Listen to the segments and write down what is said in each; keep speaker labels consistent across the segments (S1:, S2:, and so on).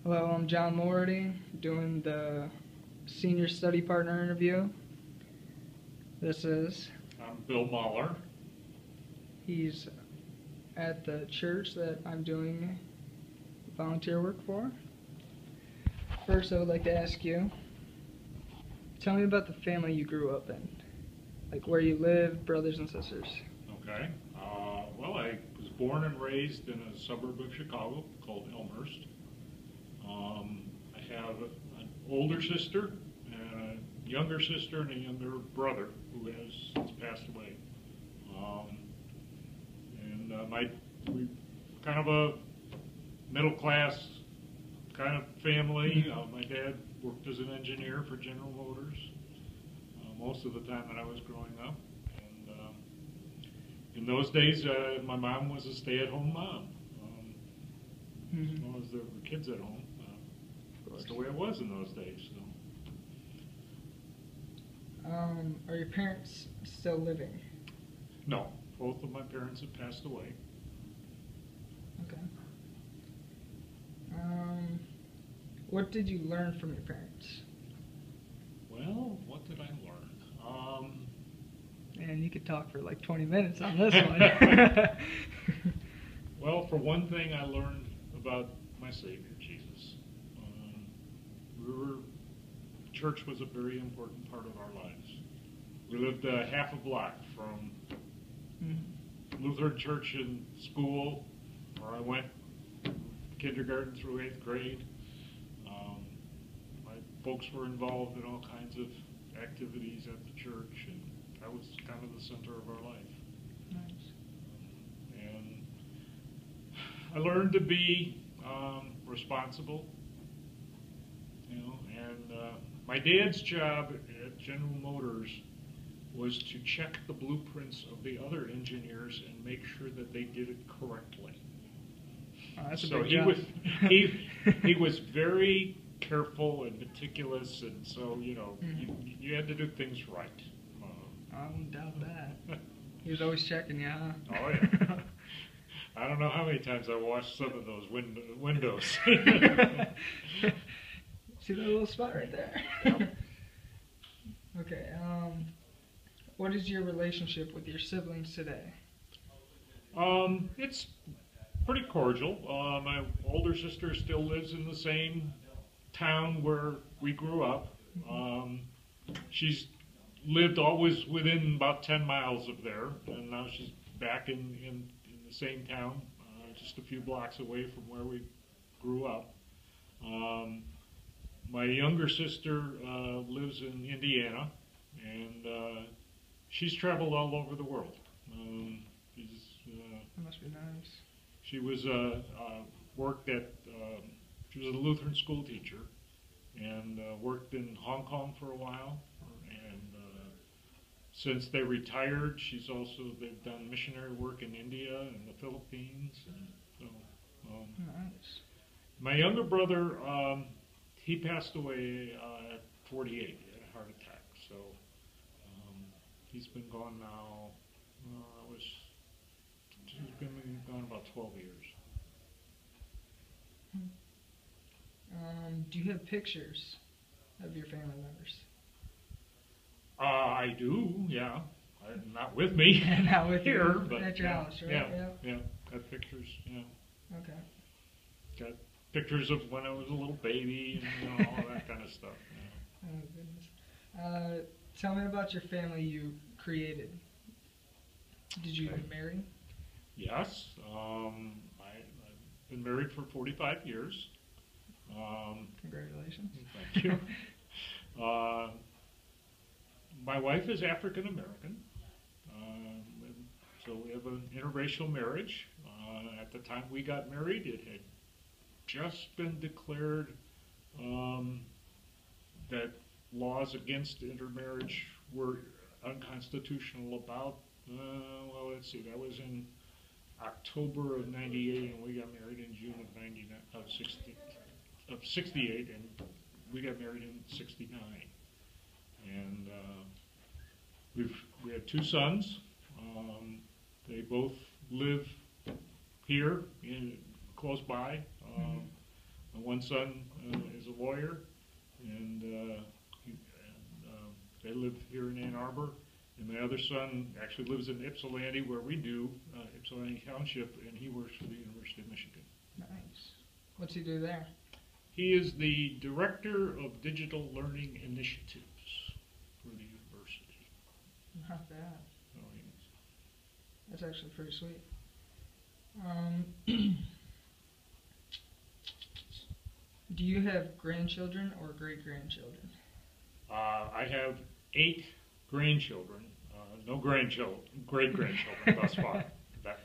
S1: Hello, I'm John Morty, doing the senior study partner interview. This is,
S2: I'm Bill Mahler.
S1: he's at the church that I'm doing volunteer work for. First, I would like to ask you, tell me about the family you grew up in. Like where you live, brothers and sisters.
S2: Okay. Well, I was born and raised in a suburb of Chicago called Elmhurst. I have an older sister, and a younger sister, and a younger brother who has since passed away. We kind of a middle class kind of family. My dad worked as an engineer for General Motors most of the time that I was growing up. And in those days, my mom was a stay-at-home mom. As long as there were kids at home. That's the way it was in those days. So.
S1: Are your parents still living?
S2: No, both of my parents have passed away.
S1: Okay. What did you learn from your parents?
S2: Well, what did I learn?
S1: And you could talk for like 20 minutes on this one.
S2: Well, for one thing, I learned about my Savior, Jesus. Church was a very important part of our lives. We lived half a block from Lutheran church and school, where I went kindergarten through 8th grade. My folks were involved in all kinds of activities at the church, and that was kind of the center of our life.
S1: Nice.
S2: And I learned to be responsible, and my dad's job at General Motors was to check the blueprints of the other engineers and make sure that they did it correctly.
S1: Oh, that's a
S2: so
S1: big
S2: he
S1: job.
S2: was he was very careful and meticulous, and so you had to do things right.
S1: I wouldn't doubt that. He was always checking you, huh?
S2: Oh yeah. I don't know how many times I washed some of those windows.
S1: See that little spot right there?
S2: Yep.
S1: Okay. What is your relationship with your siblings today?
S2: It's pretty cordial. My older sister still lives in the same town where we grew up. She's lived always within about 10 miles of there, and now she's back in the same town, just a few blocks away from where we grew up. My younger sister lives in Indiana, and she's traveled all over the world.
S1: That must be nice.
S2: She was worked at. She was a Lutheran school teacher, and worked in Hong Kong for a while. And since they retired, they've done missionary work in India and the Philippines. And so,
S1: Nice.
S2: my younger brother, he passed away at 48. He had a heart attack. So he's been gone now. He's been gone about 12 years.
S1: Do you have pictures of your family members?
S2: I do, yeah. Not with me.
S1: Not with
S2: here,
S1: you,
S2: but
S1: at your house, right?
S2: Yeah. Got pictures, yeah.
S1: Okay.
S2: Got pictures of when I was a little baby and all that kind of stuff. Yeah.
S1: Oh, goodness. Tell me about your family you created. Did you marry?
S2: Yes. I've been married for 45 years.
S1: Congratulations.
S2: Thank you. My wife is African American, so we have an interracial marriage. At the time we got married, it had just been declared that laws against intermarriage were unconstitutional about, well, let's see, that was in October of '98, and we got married in June of 68, and we got married in '69. And we had 2 sons. They both live here, close by. My one son is a lawyer, and they live here in Ann Arbor. And my other son actually lives in Ypsilanti, where we do, Ypsilanti Township, and he works for the University of Michigan.
S1: Nice. What's he do there?
S2: He is the Director of Digital Learning Initiatives for the university.
S1: Not bad.
S2: So he's,
S1: That's actually pretty sweet. Do you have grandchildren or great-grandchildren?
S2: I have 8 grandchildren, no grandchildren, great-grandchildren thus far. That,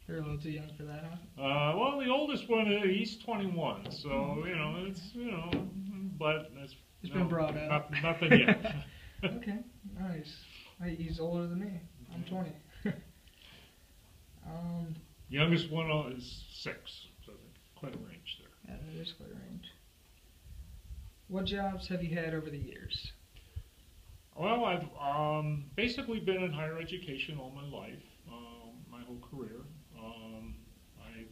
S1: They're a little too young for that, huh?
S2: well, the oldest one, he's 21, so, you know, it's, you know, but it's
S1: He's been brought up.
S2: Nothing yet.
S1: Okay, nice. He's older than me. I'm 20.
S2: Youngest one is 6, so quite a range there.
S1: Yeah, that is quite a range. What jobs have you had over the years?
S2: Well, I've basically been in higher education all my life, my whole career. I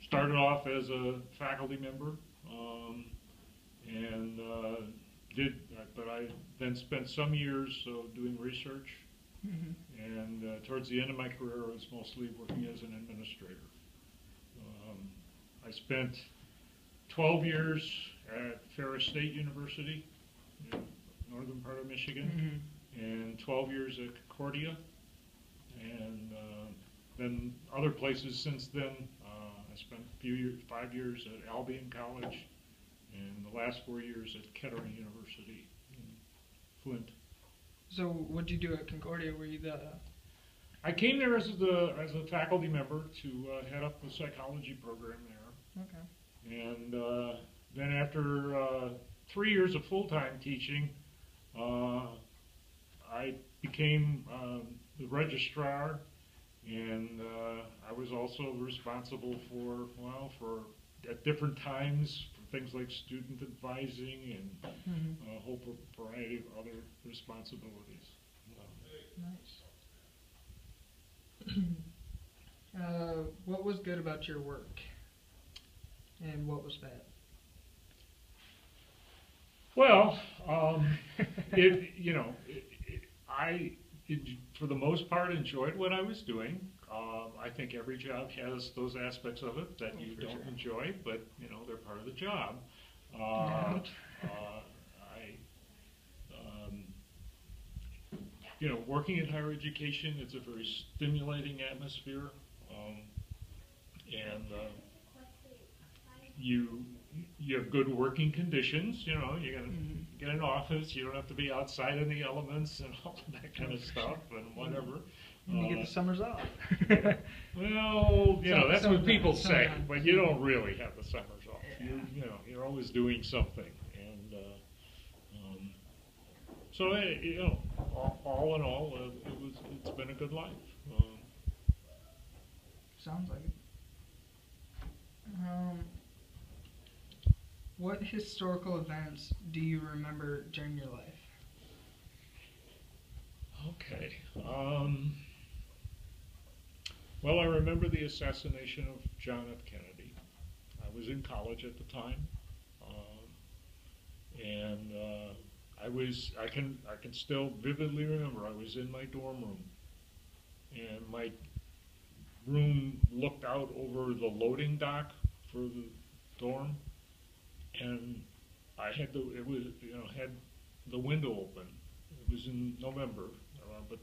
S2: started off as a faculty member, and but I then spent some years doing research, and towards the end of my career, I was mostly working as an administrator. I spent 12 years at Ferris State University, in northern part of Michigan, and 12 years at Concordia, and then other places since then. I spent a few years, 5 years at Albion College, and the last 4 years at Kettering University in Flint.
S1: So, what did you do at Concordia? Were you the...
S2: I came there as a faculty member to head up the psychology program there.
S1: Okay.
S2: And then after 3 years of full-time teaching, I became the registrar, and I was also responsible for at different times for things like student advising and a whole variety of other responsibilities.
S1: Nice. What was good about your work, and what was bad?
S2: Well, I for the most part enjoyed what I was doing. I think every job has those aspects of it that you don't enjoy, but you know they're part of the job. Working in higher education, it's a very stimulating atmosphere, and you have good working conditions. You know, you're gonna get an office. You don't have to be outside in the elements and all that kind of stuff and whatever.
S1: And you get the summers off.
S2: Well, that's what people say,
S1: sometimes.
S2: but you don't really have the summers off. Yeah. You're always doing something, and so all in all, it's been a good life.
S1: Sounds like it. What historical events do you remember during your life?
S2: Okay. Well, I remember the assassination of John F. Kennedy. I was in college at the time, and I can still vividly remember I was in my dorm room, and my room looked out over the loading dock for the dorm, and I had had the window open. It was in November, but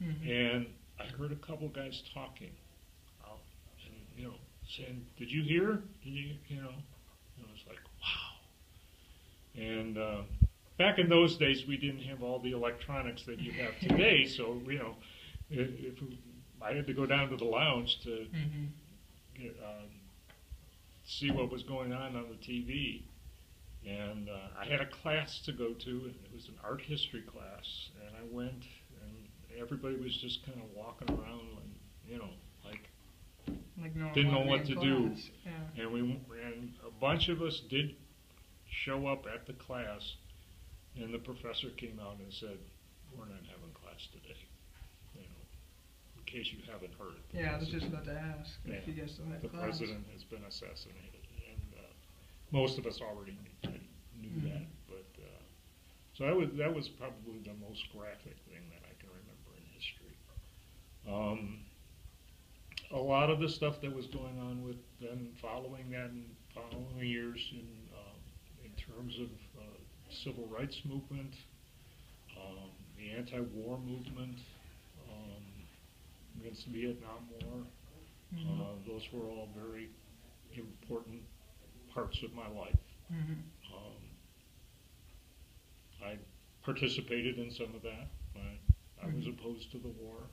S2: and I heard a couple guys talking, and saying, "Did you hear? Did you?" And I was like, "Wow!" And back in those days, we didn't have all the electronics that you have today, so if I had to go down to the lounge to see what was going on the TV. And I had a class to go to, and it was an art history class. And I went, and everybody was just kind of walking around,
S1: like no
S2: didn't know what to do.
S1: Yeah.
S2: And a bunch of us did show up at the class, and the professor came out and said, "We're not having class today. case you haven't heard.
S1: Yeah, I was just about to ask if you guys still had
S2: the
S1: class.
S2: president has been assassinated, and most of us already knew that. But so that was probably the most graphic thing that I can remember in history. A lot of the stuff that was going on with then following that in following years in terms of civil rights movement, the anti-war movement against the Vietnam War. Those were all very important parts of my life. I participated in some of that. I was opposed to the war.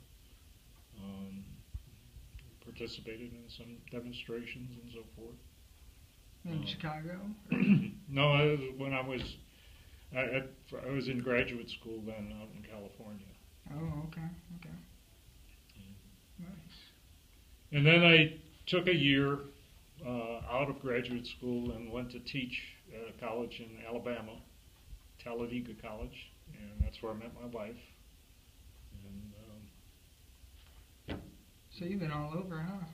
S2: Participated in some demonstrations and so forth.
S1: In Chicago?
S2: No, when I was in graduate school then out in California.
S1: Oh, okay. Nice.
S2: And then I took a year out of graduate school and went to teach at a college in Alabama, Talladega College, and that's where I met my wife. And
S1: so you've been all over, huh?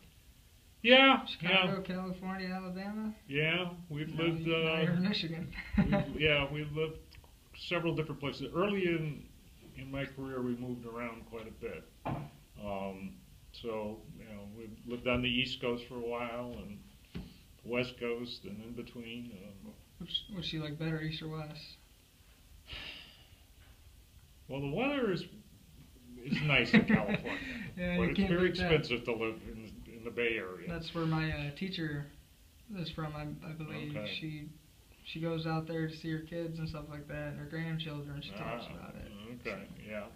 S2: Yeah.
S1: Chicago, California, Alabama?
S2: Yeah, we've lived...
S1: now you're in Michigan.
S2: we've lived several different places. Early in my career, we moved around quite a bit. So, we lived on the East Coast for a while, and the West Coast, and in between.
S1: Which you like better, East or West?
S2: Well, the weather is nice in California,
S1: yeah,
S2: but it's very expensive to live in the Bay Area.
S1: That's where my teacher is from, I believe. Okay. She goes out there to see her kids and stuff like that, and her grandchildren. She talks about it.
S2: Okay, yeah.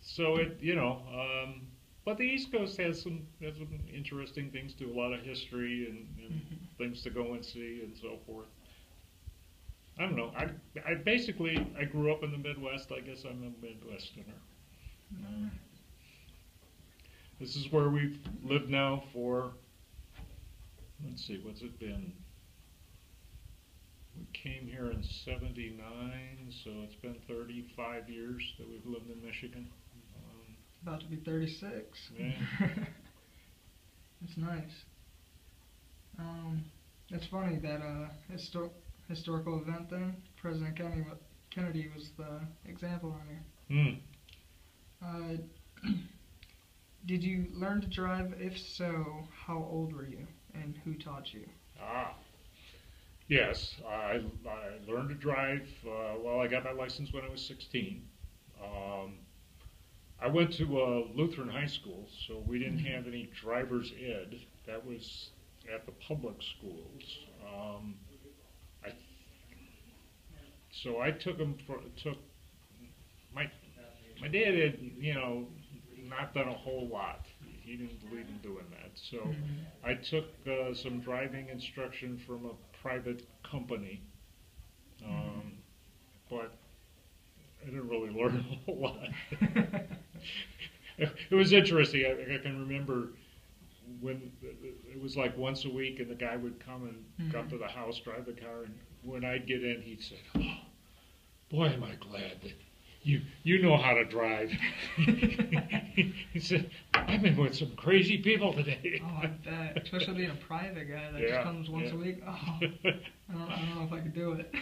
S2: So but the East Coast has some interesting things too. A lot of history and things to go and see and so forth. I don't know. I basically grew up in the Midwest. I guess I'm a Midwesterner. This is where we've lived now for, let's see, what's it been? We came here in '79, so it's been 35 years that we've lived in Michigan.
S1: About to be 36.
S2: Yeah.
S1: That's nice. It's funny that historical event then, President Kennedy was the example on here. Did you learn to drive? If so, how old were you, and who taught you?
S2: Yes, I learned to drive. I got my license when I was 16. I went to Lutheran high school, so we didn't have any driver's ed. That was at the public schools. So I took my dad had, not done a whole lot. He didn't believe in doing that. So I took some driving instruction from a private company, but I didn't really learn a whole lot. It was interesting. I can remember when it was like once a week, and the guy would come and come to the house, drive the car, and when I'd get in, he'd say, "Oh, boy, am I glad that you know how to drive." He said, "I've been with some crazy people today."
S1: Oh, I bet. Especially being a private guy that just comes once a week. Oh, I don't know if I could do it.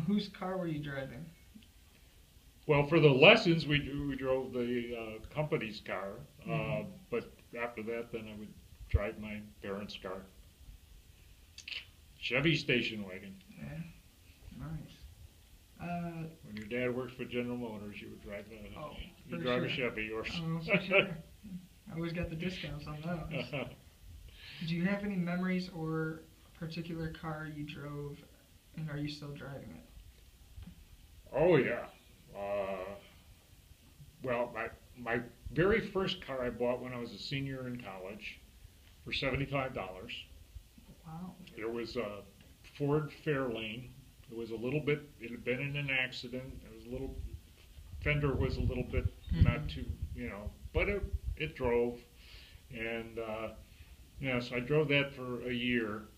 S1: Whose car were you driving?
S2: Well, for the lessons, we drove the company's car, but after that, then I would drive my parents' car. Chevy station wagon.
S1: Yeah, nice.
S2: When your dad works for General Motors, you would drive a Chevy. Or
S1: oh, for sure. I always got the discounts on those. Did you have any memories or a particular car you drove, and are you still driving it?
S2: Oh, yeah. My very first car I bought when I was a senior in college for $75.
S1: Wow.
S2: It was a Ford Fairlane. It was a little bit, it had been in an accident. It was a little, fender was a little bit not too, but it drove. And, so I drove that for a year.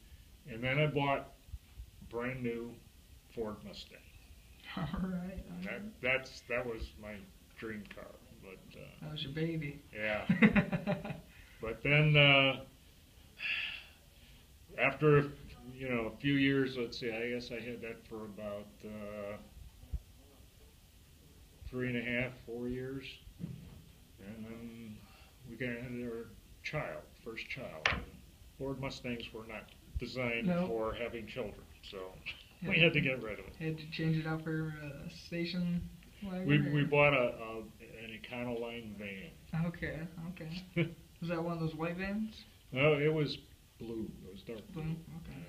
S2: And then I bought a brand new Ford Mustang.
S1: All right.
S2: That was my dream car, but
S1: That was your baby.
S2: yeah. But then after a few years, let's see, I guess I had that for about 3.5, 4 years, and then we got our first child. Ford Mustangs were not designed for having children, so we had to get rid of it.
S1: Had to change it out for a station wagon?
S2: We bought an Econoline van.
S1: Okay. Was that one of those white vans?
S2: No, it was blue. It was dark blue.
S1: Okay.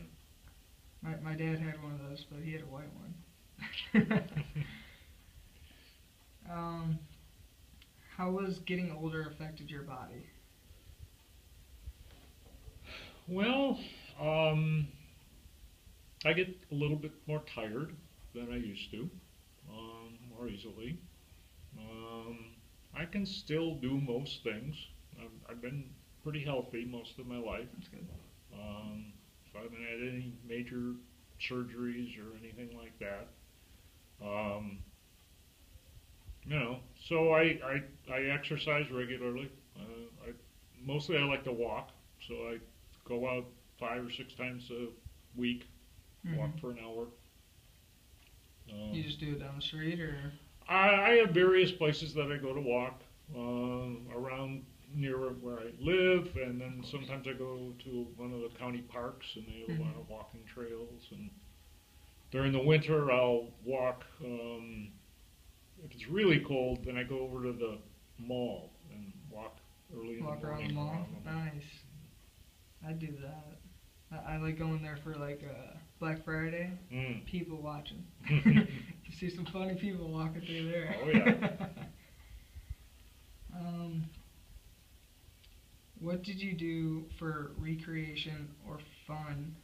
S1: Yeah. My dad had one of those, but he had a white one. How has getting older affected your body?
S2: Well, I get a little bit more tired than I used to, more easily. I can still do most things. I've been pretty healthy most of my life.
S1: That's good.
S2: So I haven't had any major surgeries or anything like that. So I exercise regularly. Mostly I like to walk, so I go out 5 or 6 times a week, walk for an hour.
S1: You just do it down the street, or?
S2: I have various places that I go to walk around near where I live, and then sometimes I go to one of the county parks, and they have a lot of walking trails. And during the winter, I'll walk. If it's really cold, then I go over to the mall and walk early in the morning.
S1: Walk around the mall? Nice. I do that. I like going there for like Black Friday. People watching. You see some funny people walking through there.
S2: Oh yeah.
S1: What did you do for recreation or fun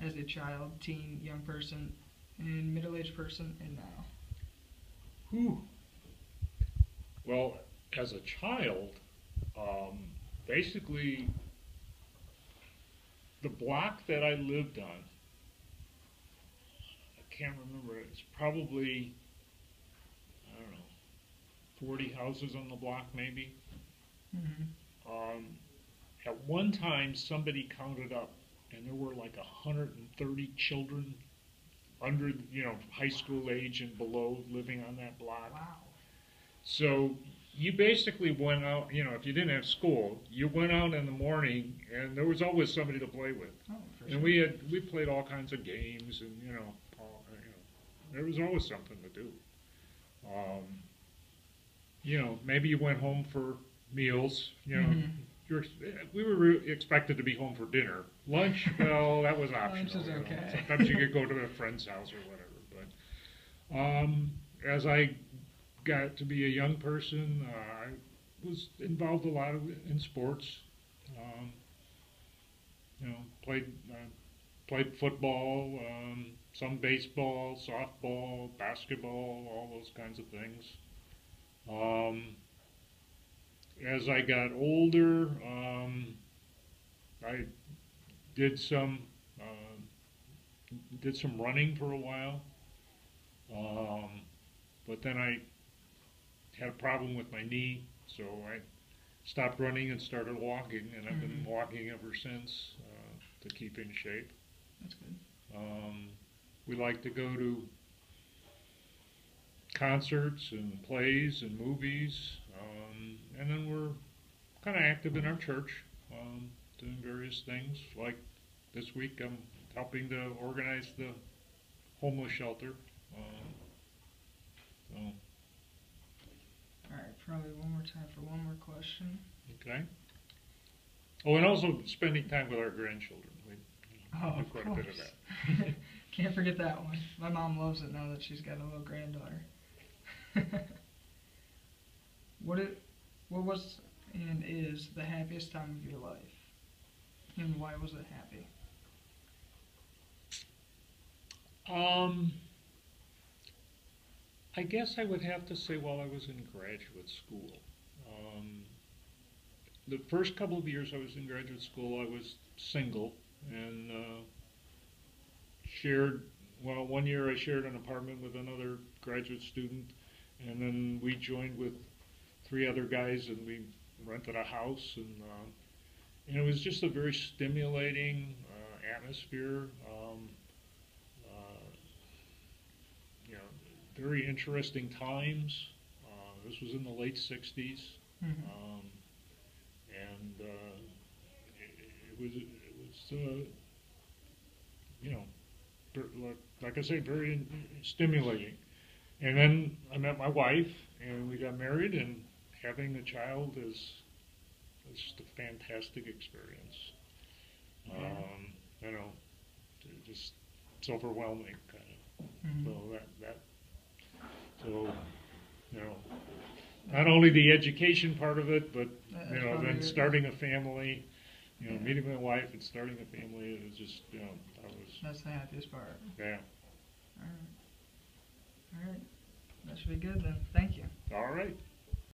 S1: as a child, teen, young person, and middle-aged person, and now?
S2: Well, as a child, basically, the block that I lived on, I can't remember, it's probably, I don't know, 40 houses on the block maybe. At one time, somebody counted up, and there were like 130 children under, high school age and below living on that block.
S1: Wow.
S2: So you basically went out, if you didn't have school, you went out in the morning, and there was always somebody to play with.
S1: Oh, for
S2: and
S1: sure.
S2: we played all kinds of games, and there was always something to do. Maybe you went home for meals. We were expected to be home for dinner. Lunch, well, that was optional.
S1: Lunch is okay.
S2: Sometimes you could go to a friend's house or whatever. But as I got to be a young person, I was involved a lot in sports. Played football, some baseball, softball, basketball, all those kinds of things. As I got older, I did some running for a while, but then I had a problem with my knee, so I stopped running and started walking, and I've been walking ever since to keep in shape.
S1: That's good.
S2: We like to go to concerts and plays and movies, and then we're kind of active in our church, doing various things. Like this week, I'm helping to organize the homeless shelter.
S1: All right, probably one more time for one more question.
S2: Okay. Oh, and also spending time with our grandchildren. We do quite a bit of that.
S1: Can't forget that one. My mom loves it now that she's got a little granddaughter. What was and is the happiest time of your life? And why was it happy?
S2: I guess I would have to say while I was in graduate school. The first couple of years I was in graduate school, I was single and shared well, one year I shared an apartment with another graduate student, and then we joined with 3 other guys, and we rented a house, and it was just a very stimulating atmosphere. You know, very interesting times. This was in the late '60s,
S1: Mm-hmm.
S2: and it was you know, like I say, very stimulating. And then I met my wife, and we got married, and having a child is just a fantastic experience. You know, just it's overwhelming, kind of.
S1: Mm-hmm.
S2: So you know, not only the education part of it, but you know,
S1: probably
S2: then
S1: it.
S2: starting a family. You know,
S1: Yeah.
S2: meeting my wife and starting a family, it was just, you know,
S1: That's the happiest part.
S2: yeah.
S1: All right. That should be good then. Thank you.
S2: All right.